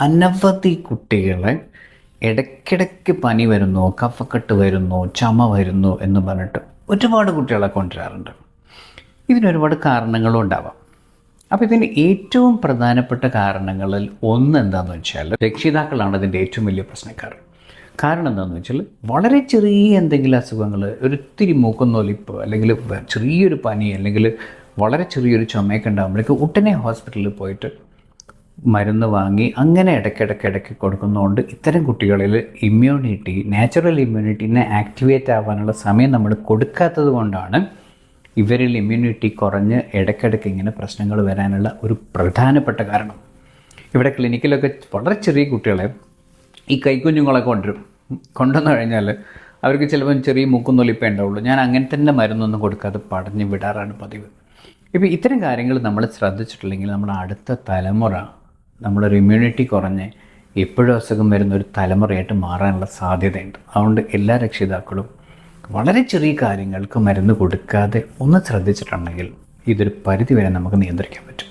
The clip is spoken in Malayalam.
അനവധി കുട്ടികളെ ഇടയ്ക്കിടയ്ക്ക് പനി വരുന്നു, കഫക്കെട്ട് വരുന്നു, ചുമ വരുന്നു എന്ന് പറഞ്ഞിട്ട് ഒരുപാട് കുട്ടികളെ കൊണ്ടുവരാറുണ്ട്. ഇതിനൊരുപാട് കാരണങ്ങളും ഉണ്ടാവാം. അപ്പോൾ ഇതിന് ഏറ്റവും പ്രധാനപ്പെട്ട കാരണങ്ങളിൽ ഒന്ന് എന്താണെന്ന് വെച്ചാൽ രക്ഷിതാക്കളാണ് ഇതിൻ്റെ ഏറ്റവും വലിയ പ്രശ്നക്കാർ. കാരണം എന്താണെന്ന് വെച്ചാൽ വളരെ ചെറിയ എന്തെങ്കിലും അസുഖങ്ങൾ, ഒരിത്തിരി മൂക്കൊന്നൊലിപ്പ് അല്ലെങ്കിൽ ചെറിയൊരു പനി അല്ലെങ്കിൽ വളരെ ചെറിയൊരു ചുമയൊക്കെ ഉണ്ടാകുമ്പോഴേക്ക് ഉടനെ ഹോസ്പിറ്റലിൽ പോയിട്ട് മരുന്ന് വാങ്ങി അങ്ങനെ ഇടയ്ക്കിടയ്ക്ക് കൊടുക്കുന്നതുകൊണ്ട് ഇത്തരം കുട്ടികളിൽ നാച്ചുറൽ ഇമ്മ്യൂണിറ്റിനെ ആക്ടിവേറ്റ് ആവാനുള്ള സമയം നമ്മൾ കൊടുക്കാത്തത് കൊണ്ടാണ് ഇവരിൽ ഇമ്മ്യൂണിറ്റി കുറഞ്ഞ് ഇടയ്ക്കിടയ്ക്ക് ഇങ്ങനെ പ്രശ്നങ്ങൾ വരാനുള്ള ഒരു പ്രധാനപ്പെട്ട കാരണം. ഇവിടെ ക്ലിനിക്കിലൊക്കെ വളരെ ചെറിയ കുട്ടികളെ ഈ കൈക്കുഞ്ഞുങ്ങളെ കൊണ്ടുവന്നു കഴിഞ്ഞാൽ അവർക്ക് ചിലപ്പോൾ ചെറിയ മൂക്കുന്നൊലിപ്പേ ഉണ്ടാവുള്ളൂ. ഞാൻ അങ്ങനെ തന്നെ മരുന്നൊന്നും കൊടുക്കാതെ പടഞ്ഞ് വിടാറാണ് പതിവ്. ഇപ്പോൾ ഇത്തരം കാര്യങ്ങൾ നമ്മൾ ശ്രദ്ധിച്ചിട്ടില്ലെങ്കിൽ നമ്മുടെ അടുത്ത തലമുറ നമ്മളൊരു ഇമ്മ്യൂണിറ്റി കുറഞ്ഞ് എപ്പോഴും അസുഖം വരുന്ന ഒരു തലമുറയായിട്ട് മാറാനുള്ള സാധ്യതയുണ്ട്. അതുകൊണ്ട് എല്ലാ രക്ഷിതാക്കളും വളരെ ചെറിയ കാര്യങ്ങൾക്ക് മരുന്ന് കൊടുക്കാതെ ഒന്ന് ശ്രദ്ധിച്ചിട്ടുണ്ടെങ്കിൽ ഇതൊരു പരിധിവരെ നമുക്ക് നിയന്ത്രിക്കാൻ പറ്റും.